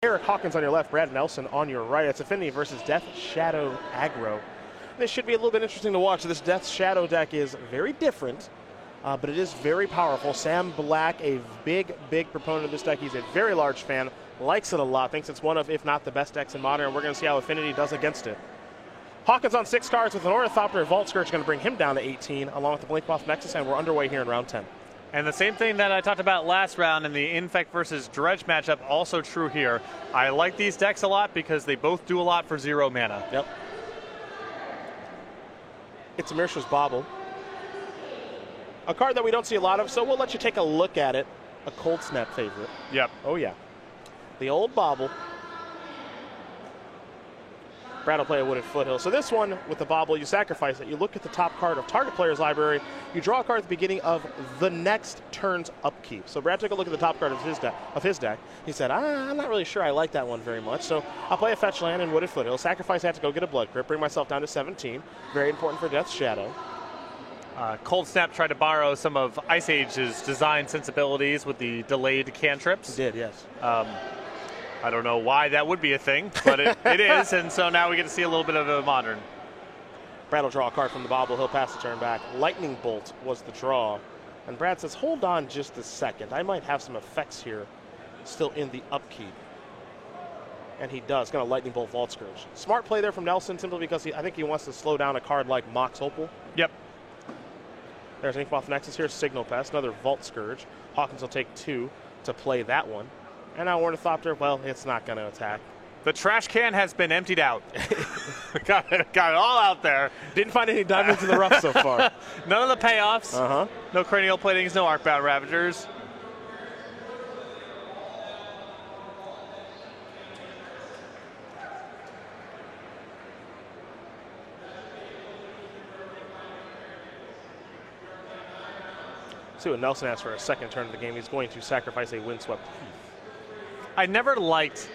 Eric Hawkins on your left, Brad Nelson on your right. It's Affinity versus Death Shadow Aggro. This should be a little bit interesting to watch. This Death Shadow deck is very different, but it is very powerful. Sam Black, a big proponent of this deck. He's a very large fan, likes it a lot, thinks it's one of, if not the best decks in Modern, and we're going to see how Affinity does against it. Hawkins on 6 cards with an Ornithopter. Vault Scourge going to bring him down to 18, along with the Blinkmoth Nexus, and we're underway here in round 10. And the same thing that I talked about last round in the Infect versus Dredge matchup, also true here. I like these decks a lot because they both do a lot for 0 mana. Yep. It's a Mishra's Bauble. A card that we don't see a lot of, so we'll let you take a look at it. A Cold Snap favorite. Yep. Oh, yeah. The old Bauble. Brad will play a Wooded Foothill. So this one, with the Bauble, you sacrifice it. You look at the top card of target player's library. You draw a card at the beginning of the next turn's upkeep. So Brad took a look at the top card of his deck. He said, I'm not really sure I like that one very much. So I'll play a fetch land in Wooded Foothill. Sacrifice that to go get a Blood Crypt. Bring myself down to 17. Very important for Death Shadow. Cold Snap tried to borrow some of Ice Age's design sensibilities with the delayed cantrips. He did, yes. I don't know why that would be a thing, but it is, and so now we get to see a little bit of a Modern. Brad will draw a card from the Bauble. He'll pass the turn back. Lightning Bolt was the draw. And Brad says, hold on just a second. I might have some effects here still in the upkeep. And he does. Going to Lightning Bolt Vault Scourge. Smart play there from Nelson, simply because I think he wants to slow down a card like Mox Opal. Yep. There's Inkmoth Nexus here, Signal Pest, another Vault Scourge. Hawkins will take 2 to play that one. And now Ornithopter, well, it's not going to attack. The trash can has been emptied out. got it all out there. Didn't find any diamonds in the rough so far. None of the payoffs. Uh-huh. No Cranial Platings, no Arcbound Ravagers. See what Nelson asks for a second turn of the game. He's going to sacrifice a Windswept Heath. I never liked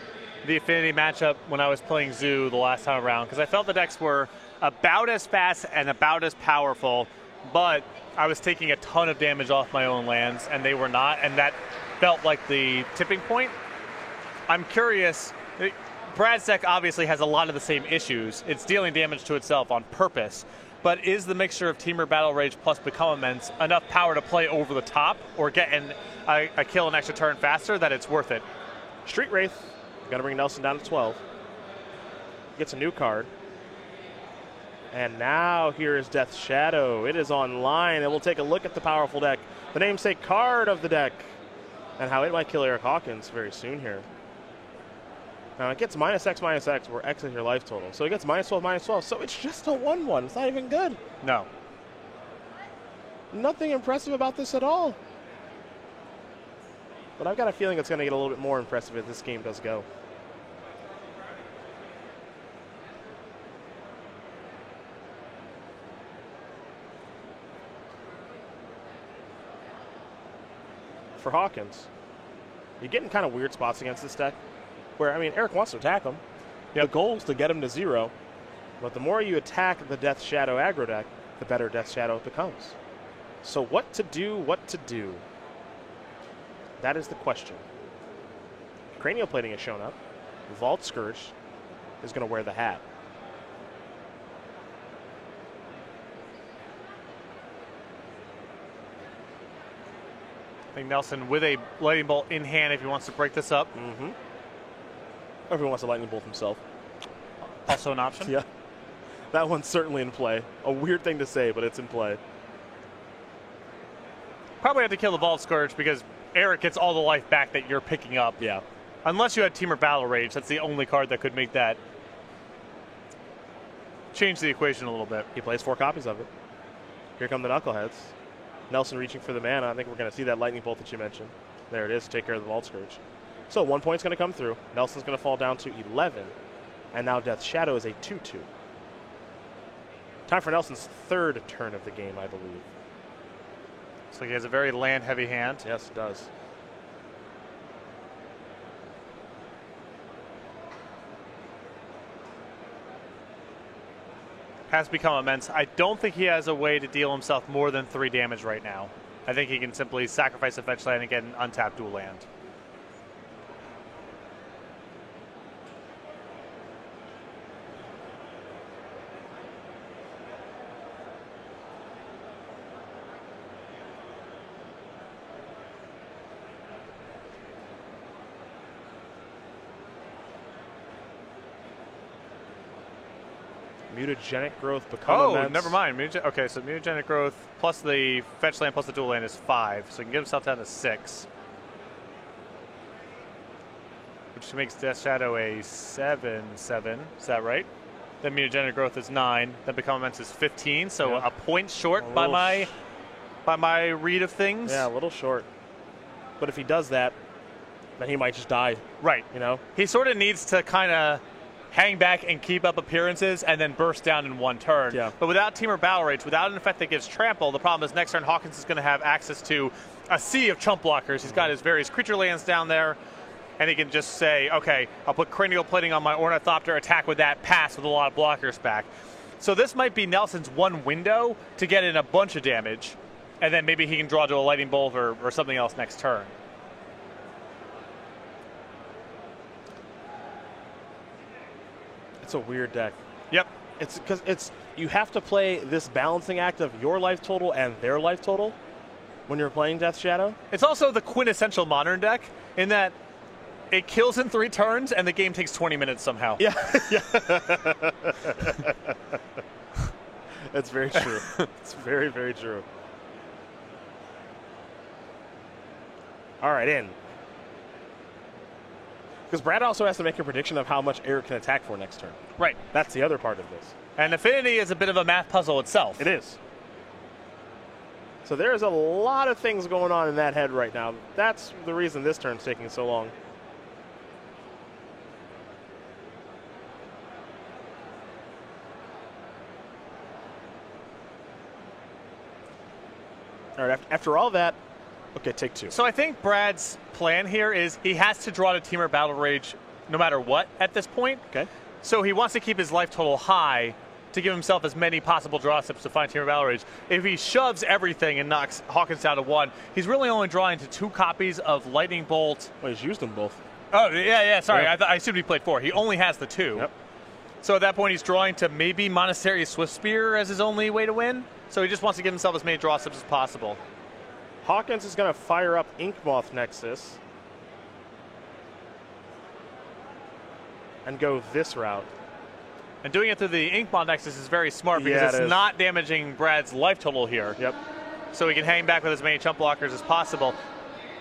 the Affinity matchup when I was playing Zoo the last time around because I felt the decks were about as fast and about as powerful, but I was taking a ton of damage off my own lands and they were not, and that felt like the tipping point. I'm curious. Brad's deck obviously has a lot of the same issues. It's dealing damage to itself on purpose. But is the mixture of Temur Battle Rage plus Become Immense enough power to play over the top or get a kill an extra turn faster that it's worth it? Street Wraith, got to bring Nelson down to 12. Gets a new card. And now here is Death Shadow. It is online, and we'll take a look at the powerful deck. The namesake card of the deck, and how it might kill Eric Hawkins very soon here. Now it gets -X, where X is your life total. So it gets -12, so it's just a 1/1. It's not even good. No. Nothing impressive about this at all. But I've got a feeling it's going to get a little bit more impressive as this game does go. For Hawkins, you're getting kind of weird spots against this deck. Where, I mean, Eric wants to attack him. Yep. The goal is to get him to 0. But the more you attack the Death Shadow aggro deck, the better Death Shadow it becomes. So what to do, That is the question. Cranial Plating has shown up. Vault Scourge is going to wear the hat. I think Nelson with a Lightning Bolt in hand if he wants to break this up. Mm-hmm. Or if he wants a Lightning Bolt himself. Also an option? Yeah. That one's certainly in play. A weird thing to say, but it's in play. Probably have to kill the Vault Scourge because Eric gets all the life back that you're picking up. Yeah. Unless you had Temur Battle Rage. That's the only card that could make that change the equation a little bit. He plays 4 copies of it. Here come the Knuckleheads. Nelson reaching for the mana. I think we're going to see that Lightning Bolt that you mentioned. There it is to take care of the Vault Scourge. So 1 point's going to come through. Nelson's going to fall down to 11. And now Death Shadow is a 2/2. Time for Nelson's 3rd turn of the game, I believe. So he has a very land-heavy hand. Yes, it does. Has Become Immense. I don't think he has a way to deal himself more than 3 damage right now. I think he can simply sacrifice a fetch land and get an untapped dual land. Mutagenic growth become Oh, immense. never mind. Okay, so mutagenic growth plus the fetch land plus the dual land is 5. So he can get himself down to 6. Which makes Death Shadow a 7/7. Is that right? Then mutagenic growth is 9. Then become immense is 15. So Yeah. a point short by my read of things. Yeah, a little short. But if he does that, then he might just die. Right. You know. He sort of needs to kind of hang back and keep up appearances and then burst down in one turn. Yeah. But without Temur Battle Rage, without an effect that gives trample, the problem is next turn Hawkins is going to have access to a sea of chump blockers. He's got his various creature lands down there, and he can just say, okay, I'll put Cranial Plating on my Ornithopter, attack with that, pass with a lot of blockers back. So this might be Nelson's one window to get in a bunch of damage, and then maybe he can draw to a Lightning Bolt or something else next turn. It's a weird deck. Yep. It's because you have to play this balancing act of your life total and their life total when you're playing Death Shadow. It's also the quintessential Modern deck in that it kills in 3 turns and the game takes 20 minutes somehow. Yeah. That's very true. It's very, very true. All right, in. Because Brad also has to make a prediction of how much Eric can attack for next turn. Right. That's the other part of this. And Affinity is a bit of a math puzzle itself. It is. So there's a lot of things going on in that head right now. That's the reason this turn's taking so long. All right, after all that, okay, take 2. So I think Brad's plan here is he has to draw to Temur Battle Rage no matter what at this point. Okay. So he wants to keep his life total high to give himself as many possible draw steps to find Temur Battle Rage. If he shoves everything and knocks Hawkins down to 1, he's really only drawing to 2 copies of Lightning Bolt. Well, he's used them both. Oh, yeah, sorry. Yep. I assumed he played 4. He only has the 2. Yep. So at that point, he's drawing to maybe Monastery Swift Spear as his only way to win. So he just wants to give himself as many draw steps as possible. Hawkins is going to fire up Inkmoth Nexus and go this route. And doing it through the Inkmoth Nexus is very smart because Yeah, it it's is. not damaging Brad's life total here. Yep. So he can hang back with as many chump blockers as possible.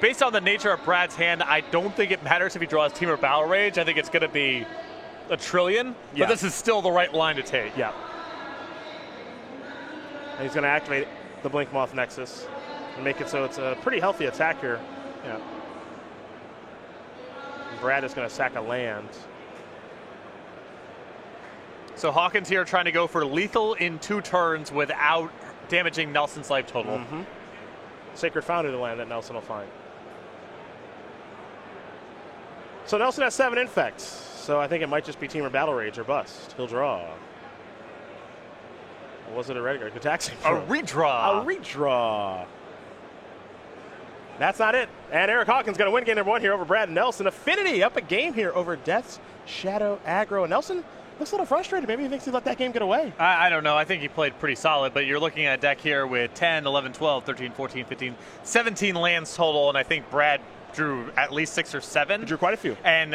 Based on the nature of Brad's hand, I don't think it matters if he draws Temur Battle Rage. I think it's going to be a trillion, Yeah. but this is still the right line to take. Yeah. And he's going to activate the Blinkmoth Nexus and make it so it's a pretty healthy attack here. Yeah. And Brad is going to sack a land. So Hawkins here trying to go for lethal in 2 turns without damaging Nelson's life total. Mm-hmm. Sacred Foundry land that Nelson will find. So Nelson has 7 infects. So I think it might just be Temur Battle Rage or bust. He'll draw. Or was it a regular Gataxian? A redraw. A redraw. That's not it. And Eric Hawkins going to win game number 1 here over Brad Nelson. Affinity up a game here over Death's Shadow Aggro. And Nelson looks a little frustrated. Maybe he thinks he let that game get away. I don't know. I think he played pretty solid, but you're looking at a deck here with 10, 11, 12, 13, 14, 15, 17 lands total, and I think Brad drew at least 6 or 7. He drew quite a few. And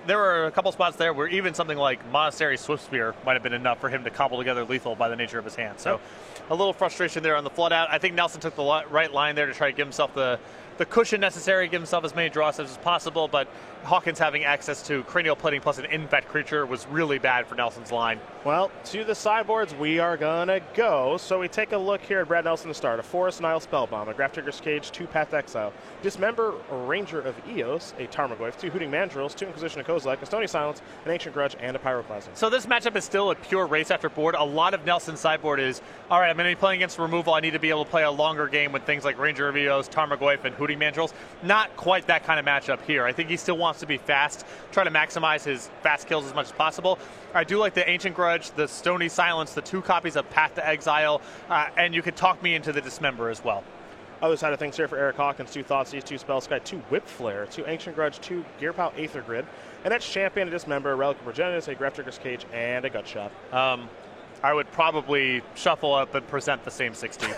there were a couple spots there where even something like Monastery Swift Spear might have been enough for him to cobble together lethal by the nature of his hand. So a little frustration there on the flood out. I think Nelson took the right line there to try to give himself the cushion necessary, give himself as many draw steps as possible, but Hawkins having access to Cranial Plating plus an infect creature was really bad for Nelson's line. Well, to the sideboards we are going to go. So we take a look here at Brad Nelson to start. A Forest Nile Spellbomb, a Grafdigger's Cage, 2 Path to Exile, Dismember Ranger of Eos, a Tarmogoyf, 2 Hooting Mandrills, 2 Inquisition of Kozilek, a Stony Silence, an Ancient Grudge, and a Pyroclasm. So this matchup is still a pure race after board. A lot of Nelson's sideboard is, all right, I'm going to be playing against removal. I need to be able to play a longer game with things like Ranger of Eos, Tarmogoyf, and Hooting Mandrills. Not quite that kind of matchup here. I think he still wants to be fast, try to maximize his fast kills as much as possible. I do like the Ancient Grudge, the Stony Silence, the 2 copies of Path to Exile, and you could talk me into the Dismember as well. Other side of things here for Eric Hawkins, 2 Thoughtseize, 2 Spellskite, 2 Whip Flare, 2 Ancient Grudge, 2 Gearpow Aether Grid, and that's Champion, a Dismember, a Relic of Progenitus, a Grafdigger's Cage, and a Gut Shot. I would probably shuffle up and present the same 16.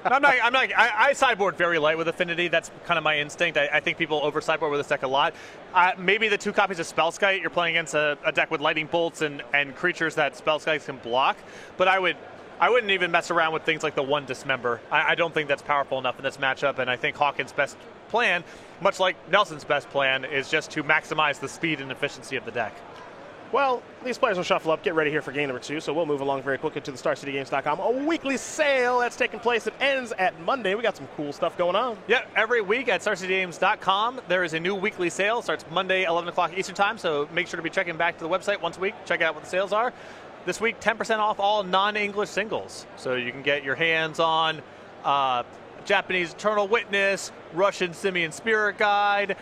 I sideboard very light with Affinity. That's kind of my instinct. I think people over sideboard with this deck a lot. Maybe the 2 copies of Spellskite, you're playing against a deck with lightning bolts and creatures that Spellskites can block. But I wouldn't even mess around with things like the 1 Dismember. I don't think that's powerful enough in this matchup, and I think Hawkins' best plan, much like Nelson's best plan, is just to maximize the speed and efficiency of the deck. Well, these players will shuffle up, get ready here for game number 2, so we'll move along very quickly to the StarCityGames.com. A weekly sale that's taking place. It ends at Monday. We got some cool stuff going on. Yeah, every week at StarCityGames.com, there is a new weekly sale. Starts Monday, 11 o'clock Eastern Time, so make sure to be checking back to the website once a week. Check out what the sales are. This week, 10% off all non-English singles. So you can get your hands on Japanese Eternal Witness, Russian Simian Spirit Guide,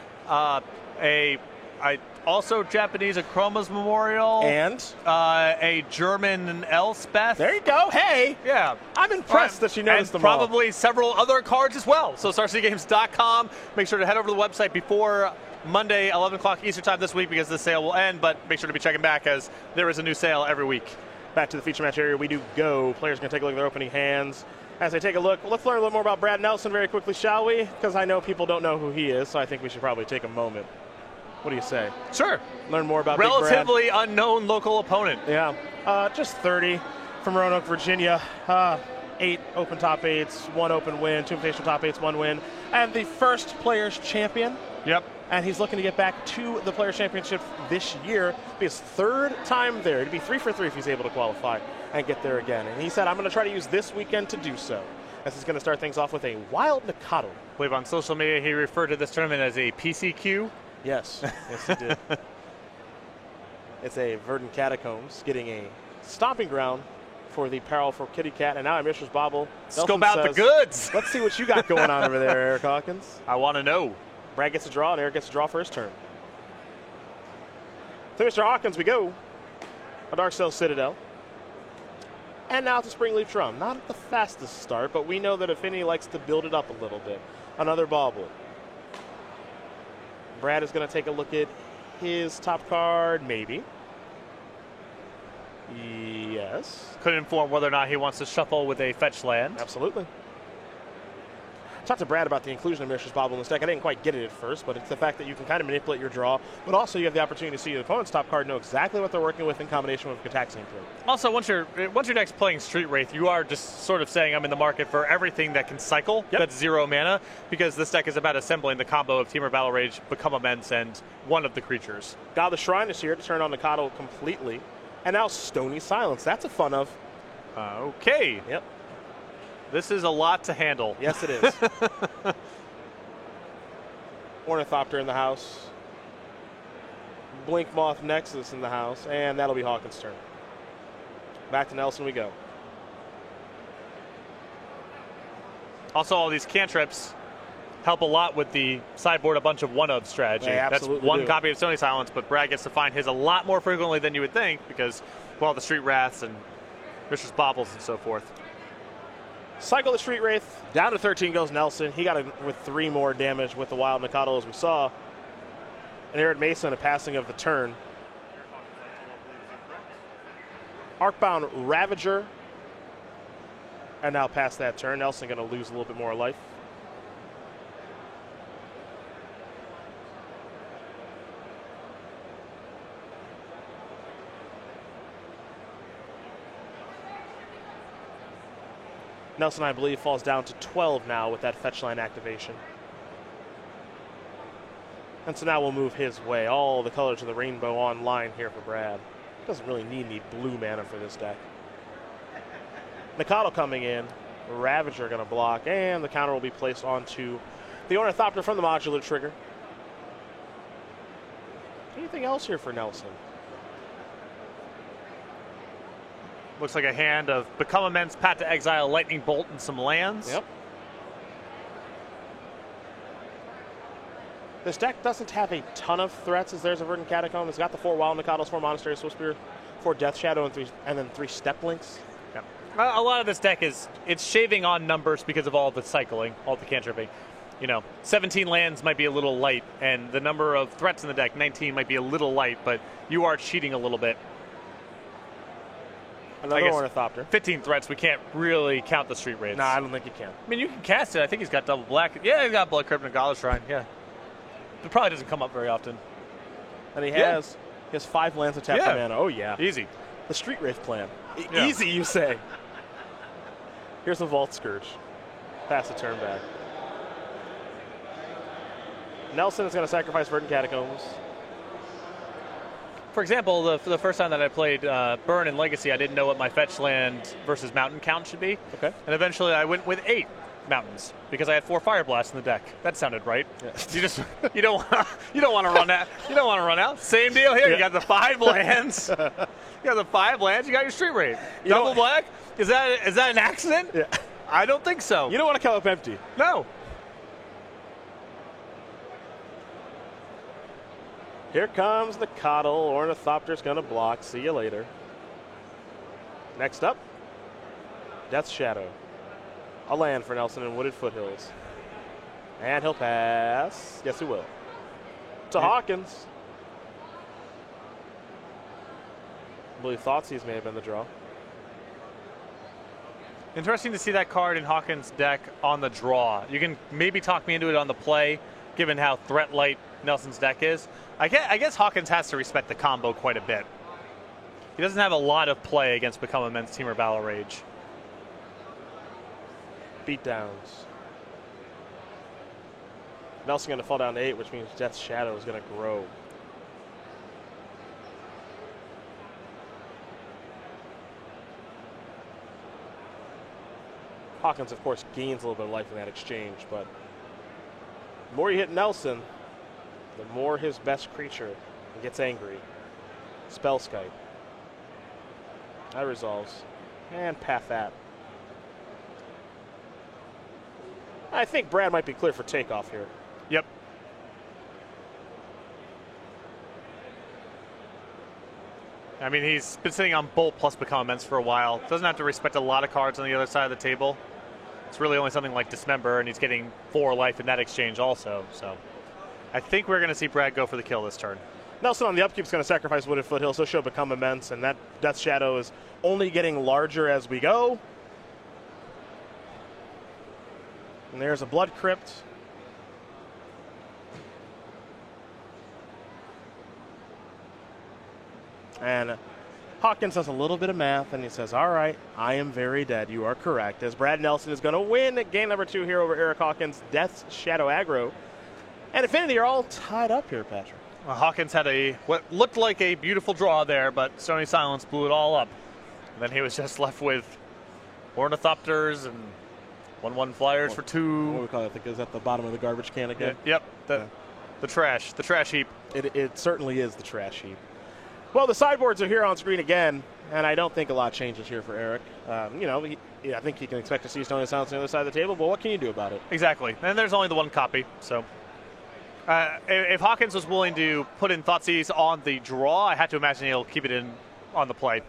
also Japanese Akroma's Memorial. And? A German Elspeth. There you go. Hey. Yeah. I'm impressed that you noticed them all. Probably several other cards as well. So StarCityGames.com. Make sure to head over to the website before Monday, 11 o'clock Eastern Time this week, because the sale will end. But make sure to be checking back, as there is a new sale every week. Back to the feature match area we do go. Players are going to take a look at their opening hands. As they take a look, let's learn a little more about Brad Nelson very quickly, shall we? Because I know people don't know who he is, so I think we should probably take a moment. What do you say? Sure. Learn more about Big Brad. Relatively unknown local opponent. Yeah. Just 30 from Roanoke, Virginia. 8 open top 8s, 1 open win, 2 invitational top 8s, 1 win. And the first Players Champion. Yep. And he's looking to get back to the Players Championship this year. It'll be his 3rd time there. It'd be 3 for 3 if he's able to qualify and get there again. And he said, I'm going to try to use this weekend to do so. As he's going to start things off with a Wild Nikado. I believe on social media he referred to this tournament as a PCQ. Yes. Yes, he did. It's a Verdant Catacombs getting a stomping ground for the powerful Kitty Cat. And now Mishra's Bobble. Scope out the goods. Let's see what you got going on over there, Eric Hawkins. I want to know. Brad gets a draw, and Eric gets a draw for his turn. To Mr. Hawkins we go. A Darksteel Citadel. And now to Springleaf Drum. Not at the fastest start, but we know that Affinity likes to build it up a little bit. Another Bauble. Brad is going to take a look at his top card, maybe. Yes. Could inform whether or not he wants to shuffle with a fetch land. Absolutely. Talked to Brad about the inclusion of Mishra's Bauble in this deck. I didn't quite get it at first, but it's the fact that you can kind of manipulate your draw, but also you have the opportunity to see your opponent's top card, know exactly what they're working with in combination with Gitaxian Plate. Also, once your deck's playing Street Wraith, you are just sort of saying I'm in the market for everything that can cycle. Yep. That's 0 mana, because this deck is about assembling the combo of Temur Battle Rage, Become Immense, and one of the creatures. Godless Shrine is here to turn on Nikado completely, and now Stony Silence. That's a fun of. Okay. Yep. This is a lot to handle. Yes, it is. Ornithopter in the house. Blinkmoth Nexus in the house. And that'll be Hawkins' turn. Back to Nelson we go. Also, all these cantrips help a lot with the sideboard a bunch of one-of strategy. That's one copy of Stony Silence, but Brad gets to find his a lot more frequently than you would think, because, well, the Street Wraths and Mishra's Baubles and so forth. Cycle the Street Wraith. Down to 13 goes Nelson. He got it with 3 more damage with the Wild Nikado, as we saw. And Arid Mason, a passing of the turn. Arcbound Ravager. And now past that turn, Nelson going to lose a little bit more life. Nelson, I believe, falls down to 12 now with that fetch line activation. And so now we'll move his way. All the colors of the rainbow online here for Brad. Doesn't really need any blue mana for this deck. Nikado coming in. Ravager going to block. And the counter will be placed onto the Ornithopter from the modular trigger. Anything else here for Nelson? Looks like a hand of Become Immense, Path to Exile, Lightning Bolt, and some lands. Yep. This deck doesn't have a ton of threats, as there's a Verdant Catacomb. It's got the 4 Wild Nikados, 4 Monastery Swiftspear, 4 Death Shadow, and then 3 Step Links. Yep. A lot of this deck it's shaving on numbers because of all the cycling, all the cantripping. 17 lands might be a little light, and the number of threats in the deck, 19, might be a little light, but you are cheating a little bit. Another Ornithopter. 15 threats, we can't really count the street raids. No, I don't think you can. I mean, you can cast it. I think he's got double black. Yeah, he's got Blood Crypt and Gala Shrine. Yeah. It probably doesn't come up very often. And he has 5 lands of tap for mana. Oh, yeah. Easy. The Street Wraith plan. Yeah. Easy, you say. Here's a Vault Scourge. Pass the turn back. Nelson is going to sacrifice Verdant Catacombs. For example, the first time that I played Burn in Legacy, I didn't know what my fetch land versus mountain count should be. Okay. And eventually I went with 8 mountains because I had 4 Fire Blasts in the deck. That sounded right. Yeah. You don't want to run out. You don't want to run out. Same deal here. Yeah. You got the 5 lands. You got the 5 lands. You got your Street Raid. Double black. Is that an accident? Yeah. I don't think so. You don't want to come up empty. No. Here comes the Coddle. Ornithopter's going to block. See you later. Next up, Death's Shadow. A land for Nelson in Wooded Foothills. And he'll pass. Yes, he will. To Hawkins. I believe Thoughtseize may have been the draw. Interesting to see that card in Hawkins' deck on the draw. You can maybe talk me into it on the play, given how threat light Nelson's deck is. I guess Hawkins has to respect the combo quite a bit. He doesn't have a lot of play against Become Immense, Temur Battle Rage. Beatdowns. Nelson going to fall down to 8, which means Death's Shadow is going to grow. Hawkins, of course, gains a little bit of life in that exchange, but the more you hit Nelson, the more his best creature gets angry. Spellskite. That resolves. And path that. I think Brad might be clear for takeoff here. Yep. I mean, he's been sitting on Bolt plus Become Immense for a while. Doesn't have to respect a lot of cards on the other side of the table. It's really only something like Dismember, and he's getting 4 life in that exchange also. So I think we're going to see Brad go for the kill this turn. Nelson on the upkeep is going to sacrifice Wooded Foothills. He'll show Become Immense, and that Death Shadow is only getting larger as we go. And there's a Blood Crypt. And Hawkins does a little bit of math, and he says, all right, I am very dead. You are correct. As Brad Nelson is going to win game number 2 here over Eric Hawkins, Death's Shadow aggro. And Affinity are all tied up here, Patrick. Well, Hawkins had what looked like a beautiful draw there, but Stony Silence blew it all up. And then he was just left with Ornithopters and 1/1 flyers for 2. What do we call it? I think is at the bottom of the garbage can again. Yep. The trash heap. It certainly is the trash heap. Well, the sideboards are here on screen again, and I don't think a lot changes here for Eric. I think he can expect to see Stony Silence on the other side of the table, but what can you do about it? Exactly. And there's only the 1 copy, so. If Hawkins was willing to put in Thoughtseize on the draw, I had to imagine he'll keep it in on the play.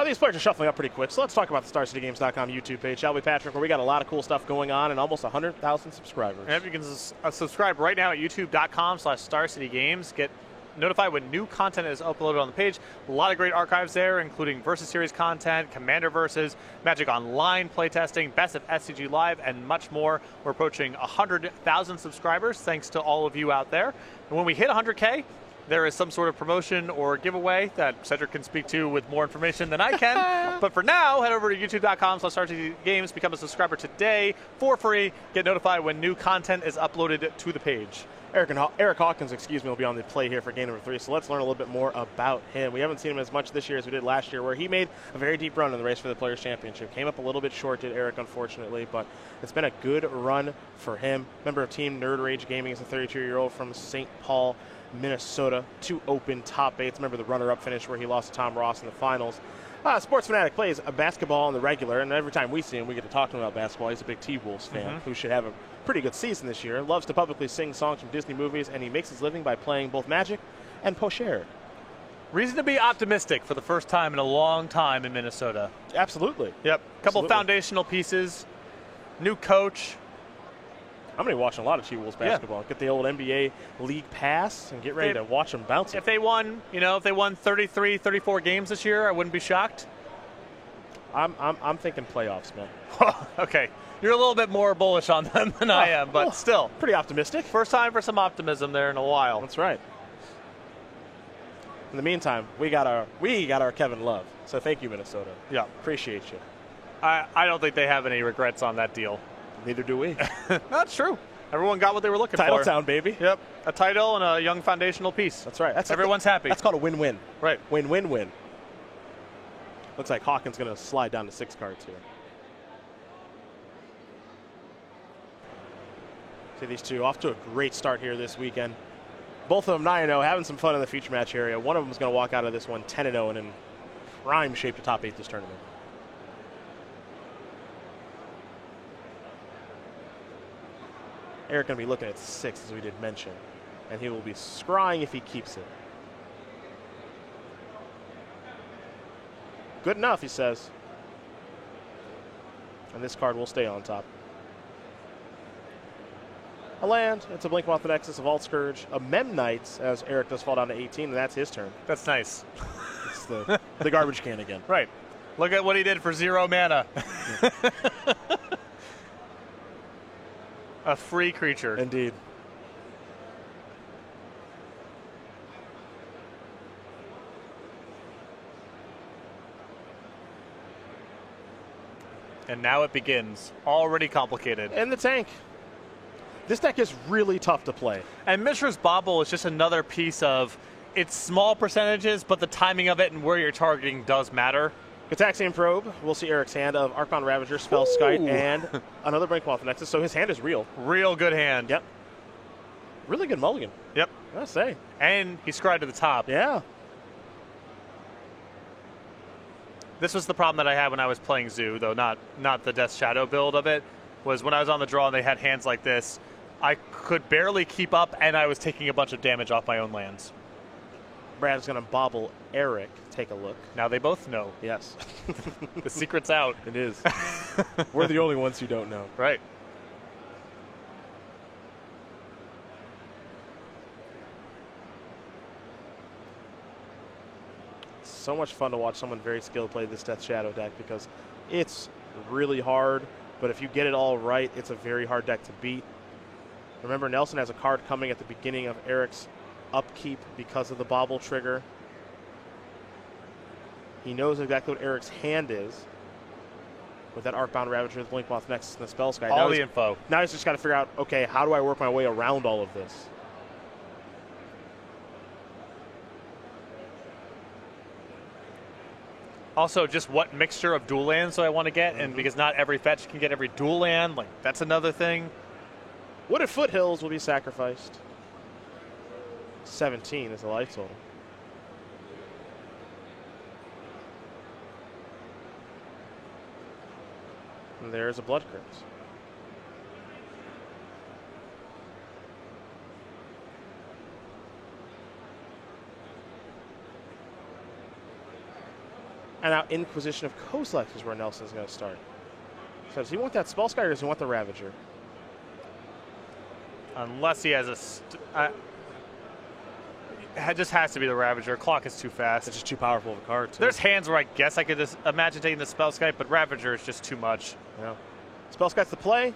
These players are shuffling up pretty quick, so let's talk about the StarCityGames.com YouTube page, shall we, Patrick, where we got a lot of cool stuff going on and almost 100,000 subscribers. Yep, you can subscribe right now at youtube.com/StarCityGames. Get notified when new content is uploaded on the page. A lot of great archives there, including Versus Series content, Commander Versus, Magic Online playtesting, Best of SCG Live, and much more. We're approaching 100,000 subscribers, thanks to all of you out there. And when we hit 100K, there is some sort of promotion or giveaway that Cedric can speak to with more information than I can. But for now, head over to youtube.com/StarCityGames. Become a subscriber today for free. Get notified when new content is uploaded to the page. Eric Hawkins, will be on the play here for game number 3, so let's learn a little bit more about him. We haven't seen him as much this year as we did last year, where he made a very deep run in the race for the Players' Championship. Came up a little bit short, did Eric, unfortunately, but it's been a good run for him. Member of Team Nerd Rage Gaming is a 32-year-old from St. Paul, Minnesota. 2 open top 8s. Remember the runner-up finish where he lost to Tom Ross in the finals. Sports Fanatic plays a basketball on the regular, and every time we see him, we get to talk to him about basketball. He's a big T-Wolves fan who should have a pretty good season this year. Loves to publicly sing songs from Disney movies, and he makes his living by playing both Magic and Pocher. Reason to be optimistic for the first time in a long time in Minnesota. Absolutely. Yep. Couple foundational pieces, new coach, I'm going to be watching a lot of T-Wolves basketball. Get the old NBA League Pass and get ready to watch them bounce. If they won, if they won 33, 34 games this year, I wouldn't be shocked. I'm thinking playoffs, man. Okay. You're a little bit more bullish on them than I am, but still. Pretty optimistic. First time for some optimism there in a while. That's right. In the meantime, we got our Kevin Love. So thank you, Minnesota. Yeah. Appreciate you. I don't think they have any regrets on that deal. Neither do we. That's true. Everyone got what they were looking for. Titletown, baby. Yep. A title and a young foundational piece. That's right. Everyone's happy. That's called a win-win. Right. Win-win-win. Looks like Hawkins going to slide down to 6 cards here. See these two off to a great start here this weekend. Both of them 9-0, having some fun in the feature match area. One of them is going to walk out of this one 10-0 and in prime shape to top 8 this tournament. Eric going to be looking at 6, as we did mention, and he will be scrying if he keeps it. Good enough, he says. And this card will stay on top. A land, it's a Blink-Moth Nexus, a Vault Scourge, a Memnite, as Eric does fall down to 18, and that's his turn. That's nice. It's the garbage can again. Right. Look at what he did for 0 mana. A free creature. Indeed. And now it begins. Already complicated. In the tank. This deck is really tough to play. And Mishra's Bauble is just another piece of, it's small percentages, but the timing of it and where you're targeting does matter. Gitaxian Probe. We'll see Eric's hand of Archbound Ravager, Spellskite, and another Blink-Moth Nexus. So his hand is real. Real good hand. Yep. Really good mulligan. Yep. I gotta say. And he scried to the top. Yeah. This was the problem that I had when I was playing Zoo, though not the Death Shadow build of it, was when I was on the draw and they had hands like this, I could barely keep up, and I was taking a bunch of damage off my own lands. Brad's going to bobble Eric. Take a look. Now they both know. Yes. The secret's out. It is. We're the only ones who don't know. Right. So much fun to watch someone very skilled play this Death Shadow deck because it's really hard, but if you get it all right, it's a very hard deck to beat. Remember, Nelson has a card coming at the beginning of Eric's upkeep because of the bobble trigger. He knows exactly what Eric's hand is with that Archbound Ravager, the Blink-Moth Nexus, and the Spellskite. All the info. Now he's just got to figure out, okay, how do I work my way around all of this? Also, just what mixture of dual lands do I want to get? And because not every fetch can get every dual land, like that's another thing. Wooded Foothills will be sacrificed. 17 is the life total. And there's a Blood Crypt. And now Inquisition of Kozilek is where Nelson's going to start. So does he want that Spellskite or does he want the Ravager? Unless he has it just has to be the Ravager. Clock is too fast. It's just too powerful of a card, too. There's hands where I guess I could just imagine taking the Spellskite, but Ravager is just too much. Yeah. Spellskite's the play.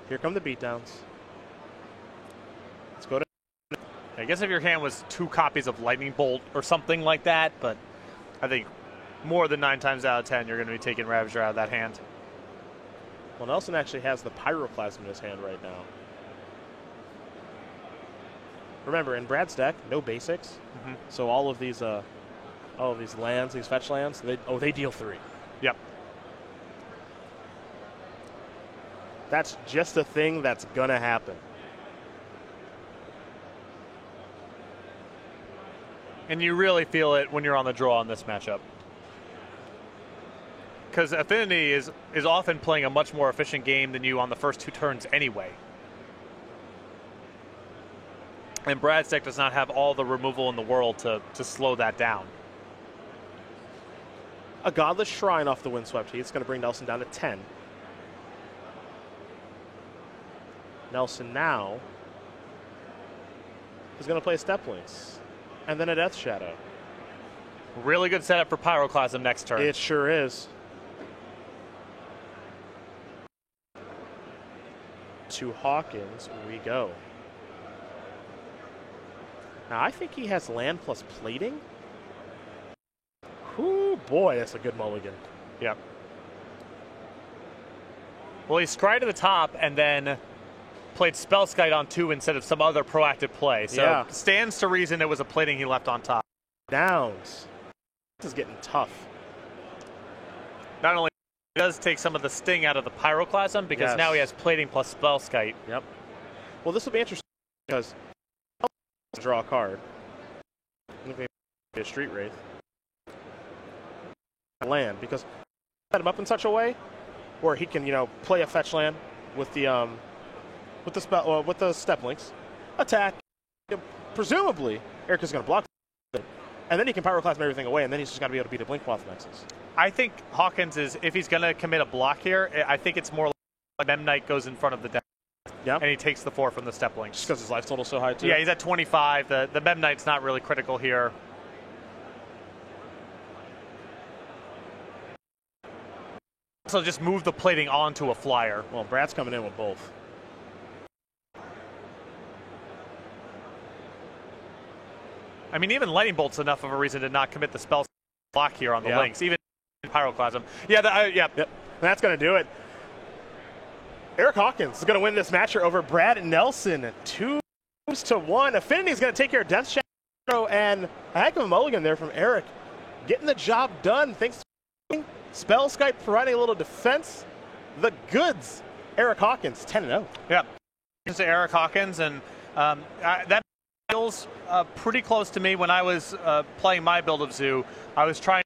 Here come the beatdowns. Let's go to... I guess if your hand was 2 copies of Lightning Bolt or something like that, but I think more than 9 times out of 10 you're going to be taking Ravager out of that hand. Well, Nelson actually has the Pyroclasm in his hand right now. Remember, in Brad's deck, no basics. So all of these lands, these fetch lands, they deal 3. Yep. That's just a thing that's gonna happen. And you really feel it when you're on the draw in this matchup. Because Affinity is often playing a much more efficient game than you on the first 2 turns anyway. And Brad's deck does not have all the removal in the world to slow that down. A Godless Shrine off the Windswept Heath. It's going to bring Nelson down to 10. Nelson now is going to play Step Links and then a Death Shadow. Really good setup for Pyroclasm next turn. It sure is. To Hawkins we go. Now I think he has land plus plating. Ooh, boy, that's a good mulligan. Yep. Well, he scryed to the top and then played Spellskite on 2 instead of some other proactive play. So yeah. Stands to reason it was a plating he left on top. Downs. This is getting tough. Not only does take some of the sting out of the Pyroclasm, because now he has plating plus Spellskite. Yep. Well, this will be interesting because draw a card. Maybe a Street Wraith. Land, because set him up in such a way where he can, play a fetch land with the Step Links, attack. Presumably, Eric is going to block it, and then he can Pyroclasm everything away, and then he's just got to be able to beat a Blinkmoth Nexus. I think Hawkins is, if he's going to commit a block here, I think it's more like Memnite goes in front of the deck. Yeah. And he takes the 4 from the Step Links. Just because his life total's so high, too. Yeah, he's at 25. The Memnite's not really critical here. So just move the plating onto a flyer. Well, Brad's coming in with both. I mean, even Lightning Bolt's enough of a reason to not commit the spell block here on the links, even Pyroclasm. Yeah, Yep. That's going to do it. Eric Hawkins is going to win this match over Brad Nelson. 2-1. Affinity is going to take care of Death Shadow, and a heck of a mulligan there from Eric. Getting the job done thanks to Spellskite providing a little defense. The goods. Eric Hawkins, 10-0. Yeah. To Eric Hawkins, and that feels pretty close to me when I was playing my build of Zoo. I was trying